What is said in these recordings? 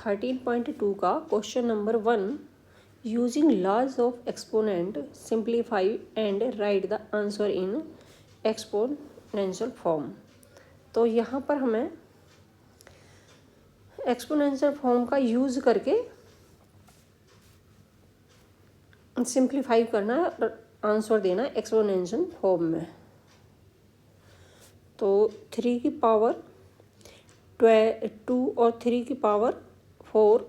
13.2 का question number 1, using laws of exponent simplify and write the answer in exponential form. तो यहाँ पर हमें एक्सपोनेंशियल फॉर्म का यूज़ करके सिंप्लीफाई करना है और आंसर देना एक्सपोनेंशियल फॉर्म में। तो 3 की पावर 2 और 3 की पावर 4,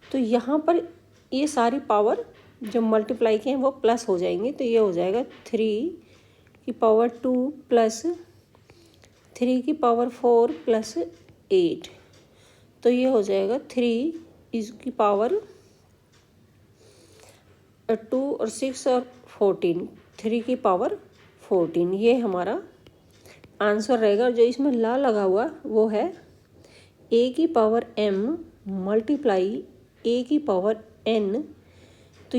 तो यहाँ पर ये सारी पावर जब मल्टीप्लाई किए हैं वो प्लस हो जाएंगे। तो ये हो जाएगा 3 की पावर 2 प्लस 3 की पावर 4 प्लस 8। तो ये हो जाएगा 3 इसकी पावर 2 और 6 और 14, 3 की पावर 14। ये हमारा आंसर रहेगा। जो इसमें ला लगा हुआ वो है a की पावर m मल्टीप्लाई a की पावर n। तो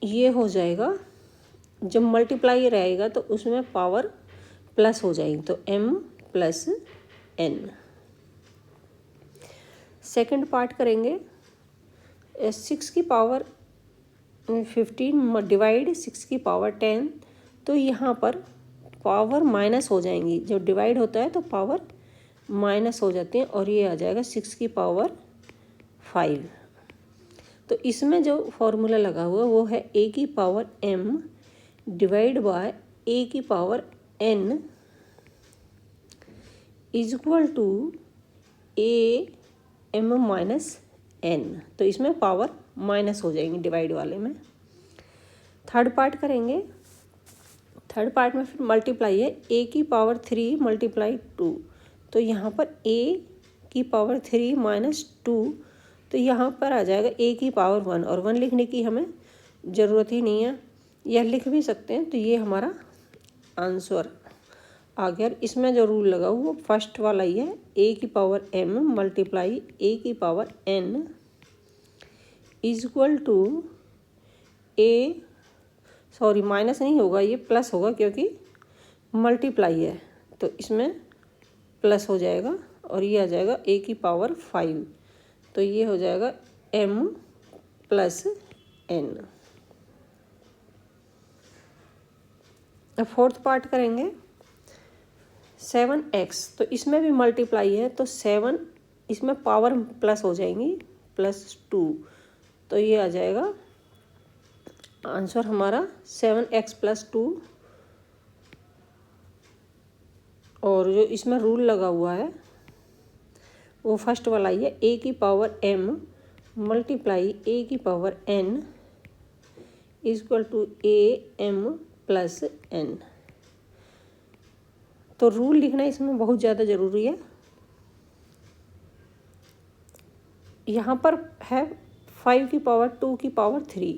ये हो जाएगा, जब मल्टीप्लाई रहेगा तो उसमें पावर प्लस हो जाएगी, तो m plus n। Second part करेंगे। 6 की पावर 15 डिवाइड 6 की पावर 10। तो यहाँ पर पावर माइनस हो जाएंगी, जब डिवाइड होता है तो पावर माइनस हो जाती है और ये आ जाएगा 6 की पावर 5। तो इसमें जो फॉर्मूला लगा हुआ वो है a की power m divide by a की power n is equal to a m minus n। तो इसमें पावर माइनस हो जाएंगी डिवाइड वाले में। थर्ड पार्ट करेंगे। थर्ड पार्ट में फिर मल्टीप्लाई है a की पावर 3 मल्टीप्लाई 2। तो यहाँ पर a की पावर 3 माइनस 2, तो यहाँ पर आ जाएगा a की पावर 1, और 1 लिखने की हमें ज़रूरत ही नहीं है, यह लिख भी सकते हैं। तो ये हमारा आंसर आ गया। इसमें जो रूल लगा हुआ वो फर्स्ट वाला ही है, a की पावर m मल्टीप्लाई a की power n is equal to sorry minus नहीं होगा, ये प्लस होगा क्योंकि मल्टीप्लाई है, तो इसमें प्लस हो जाएगा और ये आ जाएगा a की पावर 5। तो ये हो जाएगा m प्लस n। अब फोर्थ पार्ट करेंगे। 7x, तो इसमें भी मल्टीप्लाई है, तो 7 इसमें पावर प्लस हो जाएंगी प्लस 2। तो ये आ जाएगा आंसर हमारा 7x प्लस 2। और जो इसमें रूल लगा हुआ है वो फर्स्ट वाला ही है, a की पावर m मल्टीप्लाई a की power n is equal to a m plus n। तो रूल लिखना इसमें बहुत ज़्यादा ज़रूरी है। यहाँ पर है 5 की पावर 2 की पावर 3,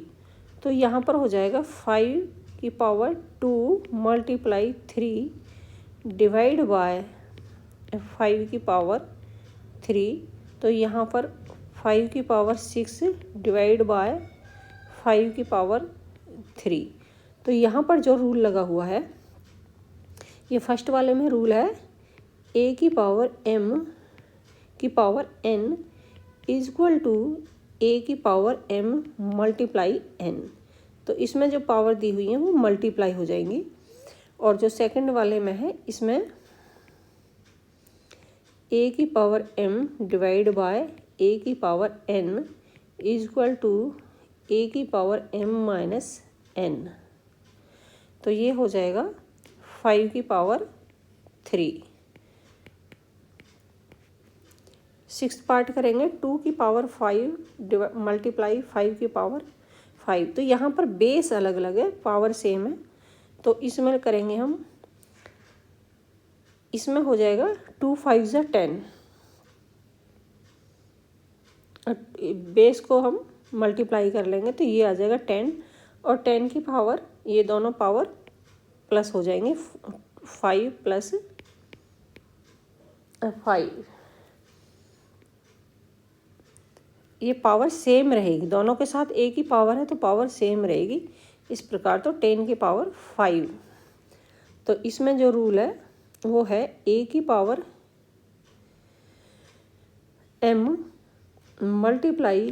तो यहाँ पर हो जाएगा 5 की पावर 2 मल्टीप्लाई 3 डिवाइड बाय 5 की पावर 3। तो यहाँ पर 5 की पावर 6 डिवाइड बाय 5 की पावर 3। तो यहाँ पर जो रूल लगा हुआ है ये फर्स्ट वाले में रूल है a की पावर m की power n is equal to a की पावर m मल्टीप्लाई n। तो इसमें जो पावर दी हुई है वो मल्टीप्लाई हो जाएंगी। और जो सेकंड वाले में है इसमें a की power m divide by a की power n is equal to a की पावर m माइनस n। तो ये हो जाएगा 5 की पावर 3। सिक्स्थ पार्ट करेंगे। 2 की पावर 5 मल्टीप्लाई 5 की पावर 5। तो यहाँ पर बेस अलग अलग है, पावर सेम है, तो इसमें करेंगे हम। इसमें हो जाएगा 2 5 ज़ा 10, बेस को हम मल्टीप्लाई कर लेंगे तो ये आ जाएगा 10, और 10 की पावर ये दोनों पावर प्लस हो जाएंगे 5 प्लस 5। ये पावर सेम रहेगी, दोनों के साथ एक ही पावर है तो पावर सेम रहेगी इस प्रकार। तो 10 की पावर 5। तो इसमें जो रूल है वो है a की पावर m मल्टीप्लाई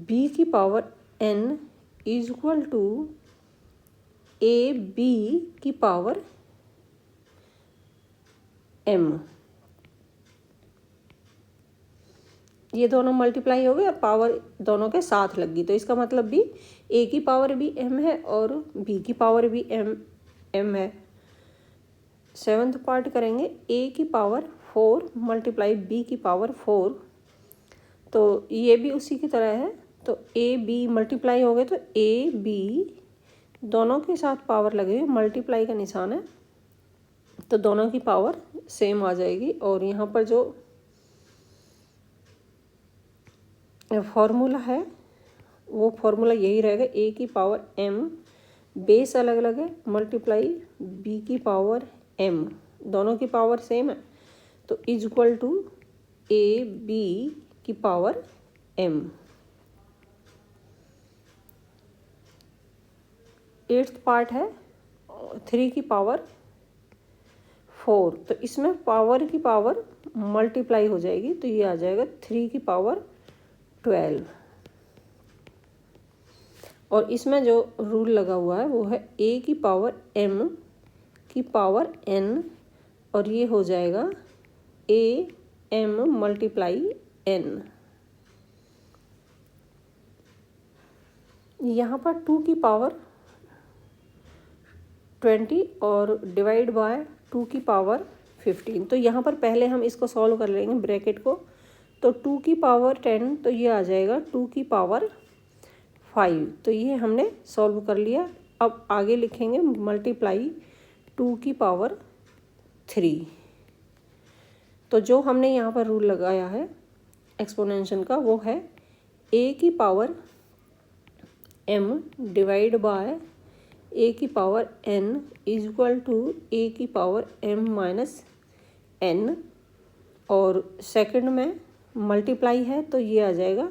b की power n is equal to A B की पावर m। ये दोनों मल्टीप्लाई हो गए और पावर दोनों के साथ लग गई, तो इसका मतलब भी a की पावर भी m है और b की पावर भी m है। सेवन्थ पार्ट करेंगे, a की पावर 4 मल्टीप्लाई b की पावर 4, तो ये भी उसी की तरह है। तो a b मल्टीप्लाई हो गए तो a b दोनों के साथ पावर लगे हुए, मल्टीप्लाई का निशान है, तो दोनों की पावर सेम आ जाएगी। और यहाँ पर जो फॉर्मूला है वो फॉर्मूला यही रहेगा, a की पावर m बेस अलग अलग है, मल्टीप्लाई b की पावर m, दोनों की पावर सेम है, तो is equal to a b की पावर m। एट्थ पार्ट है 3 की पावर 4, तो इसमें पावर की पावर मल्टीप्लाई हो जाएगी, तो ये आ जाएगा 3 की पावर 12। और इसमें जो रूल लगा हुआ है वो है a की पावर m की पावर n, और ये हो जाएगा a m मल्टीप्लाई n। यहाँ पर 2 की पावर 20 और डिवाइड बाय 2 की पावर 15, तो यहाँ पर पहले हम इसको सॉल्व कर लेंगे ब्रैकेट को, तो 2 की पावर 10, तो ये आ जाएगा 2 की पावर 5, तो ये हमने सॉल्व कर लिया। अब आगे लिखेंगे मल्टीप्लाई 2 की पावर 3, तो जो हमने यहाँ पर रूल लगाया है एक्सपोनेंशियल का वो है a की power m divide by a की power n is equal to a की पावर m माइनस n, और सेकंड में मल्टीप्लाई है तो ये आ जाएगा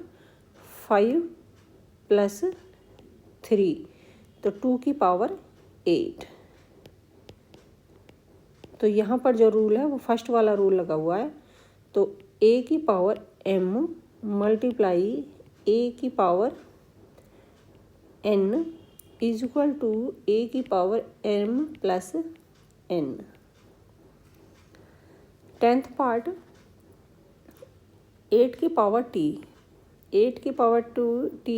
5 प्लस 3, तो 2 की पावर 8। तो यहाँ पर जो रूल है वो फर्स्ट वाला रूल लगा हुआ है, तो a की पावर m मल्टीप्लाई a की power n is equal to a की power m plus n। 10th part 8 की पावर t, 8 की पावर 2t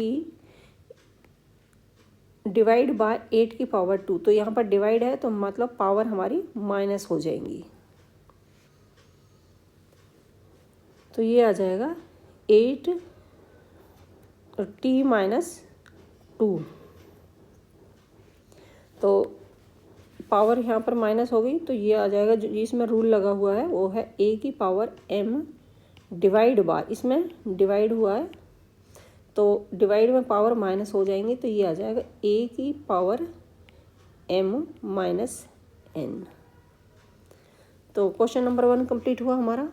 डिवाइड बाय 8 की पावर 2, तो यहाँ पर डिवाइड है तो मतलब पावर हमारी माइनस हो जाएंगी, तो ये आ जाएगा 8 t माइनस 2, तो पावर यहाँ पर माइनस हो गई, तो ये आ जाएगा जो इसमें रूल लगा हुआ है वो है a की पावर m डिवाइड बाय, इसमें डिवाइड हुआ है तो डिवाइड में पावर माइनस हो जाएंगे, तो ये आ जाएगा a की पावर m माइनस n। तो क्वेश्चन नंबर 1 कंप्लीट हुआ हमारा।